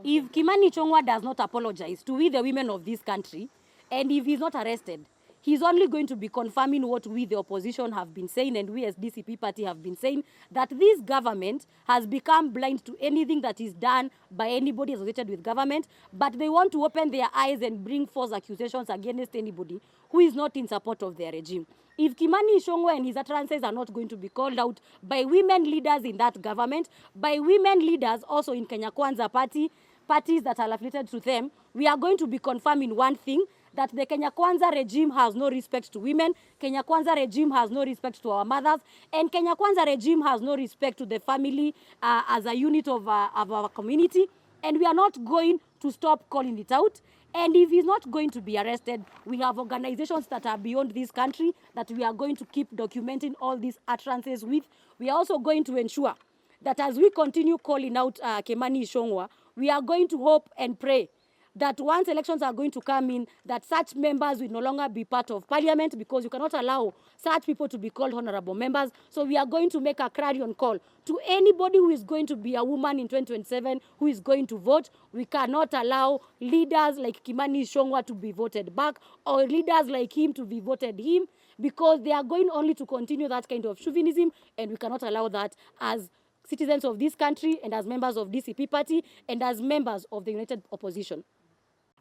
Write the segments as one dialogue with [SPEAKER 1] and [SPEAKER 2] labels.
[SPEAKER 1] If Kimani Ichungwa does not apologize to we the women of this country, and if he's not arrested, he's only going to be confirming what we the opposition have been saying and we as DCP party have been saying, that this government has become blind to anything that is done by anybody associated with government, but they want to open their eyes and bring false accusations against anybody who is not in support of their regime. If Kimani Ichungwa and his utterances are not going to be called out by women leaders in that government, by women leaders also in Kenya Kwanza party, parties that are affiliated to them, we are going to be confirming one thing, that the Kenya Kwanza regime has no respect to women, Kenya Kwanza regime has no respect to our mothers, and Kenya Kwanza regime has no respect to the family as a unit of our community, and we are not going to stop calling it out. And if he's not going to be arrested, we have organizations that are beyond this country that we are going to keep documenting all these utterances with. We are also going to ensure that as we continue calling out Kimani Ichungwa, we are going to hope and pray that once elections are going to come in, that such members will no longer be part of parliament, because you cannot allow such people to be called honorable members. So we are going to make a clarion call to anybody who is going to be a woman in 2027 who is going to vote. We cannot allow leaders like Kimani Ichungwa to be voted back, or leaders like him to be voted him, because they are going only to continue that kind of chauvinism, and we cannot allow that as citizens of this country and as members of DCP party and as members of the United Opposition.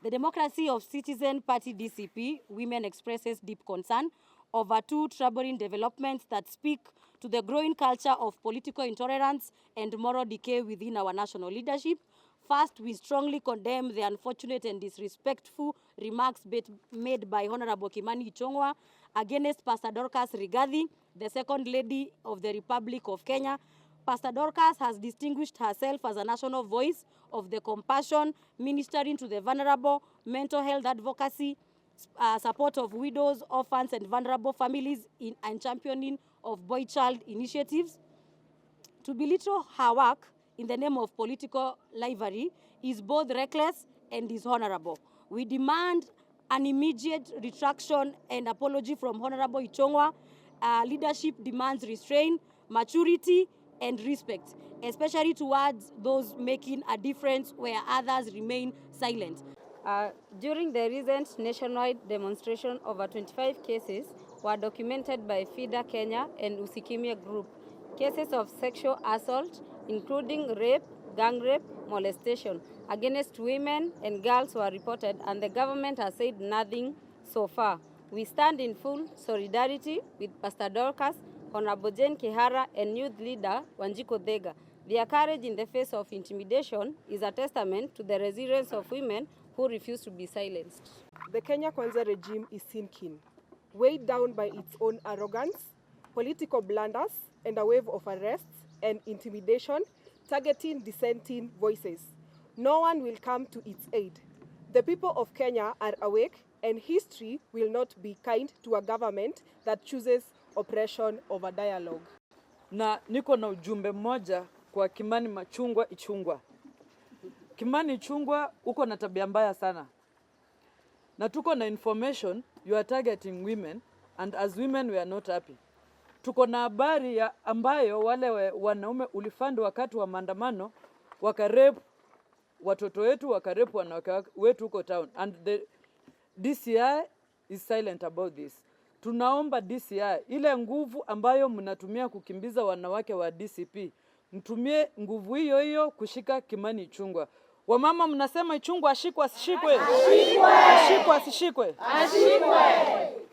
[SPEAKER 1] The Democracy of Citizen Party DCP Women expresses deep concern over two troubling developments that speak to the growing culture of political intolerance and moral decay within our national leadership. First, we strongly condemn the unfortunate and disrespectful remarks made by Honorable Kimani Ichungwa against Pastor Dorcas Rigathi, the Second Lady of the Republic of Kenya. Pastor Dorcas has distinguished herself as a national voice of the compassion, ministering to the vulnerable, mental health advocacy, support of widows, orphans, and vulnerable families, and championing of boy-child initiatives. To belittle her work in the name of political livery is both reckless and dishonorable. We demand an immediate retraction and apology from Honorable Ichungwa. Leadership demands restraint, maturity, and respect, especially towards those making a difference where others remain silent.
[SPEAKER 2] During the recent nationwide demonstration, over 25 cases were documented by FIDA Kenya and Usikimia Group. Cases of sexual assault, including rape, gang rape, molestation against women and girls were reported, and the government has said nothing so far. We stand in full solidarity with Pastor Dorcas, Honorable Jane Kihara, and youth leader Wanjiko Thega. Their courage in the face of intimidation is a testament to the resilience of women who refuse to be silenced.
[SPEAKER 3] The Kenya Kwanza regime is sinking, weighed down by its own arrogance, political blunders, and a wave of arrests and intimidation targeting dissenting voices. No one will come to its aid. The people of Kenya are awake, and history will not be kind to a government that chooses oppression over dialogue.
[SPEAKER 4] Na niko na ujumbe mmoja kwa Kimani Ichungwa. Kimani Ichungwa, uko na tabia mbaya sana. Na tuko na information you are targeting women, and as women we are not happy. Tuko na habari ya ambayo wale wanaume ulifando wakati wa maandamano wakarepu watoto wetu, wakarepu wanawake wetu huko town, and the DCI is silent about this. Tunaomba DCI, ile nguvu ambayo mnatumia kukimbiza wanawake wa DCP, mtumie nguvu hiyo hiyo kushika Kimani Ichungwa. Wamama mnasema Ichungwa ashikwe asishikwe? Ashikwe asishikwe? Ashikwe.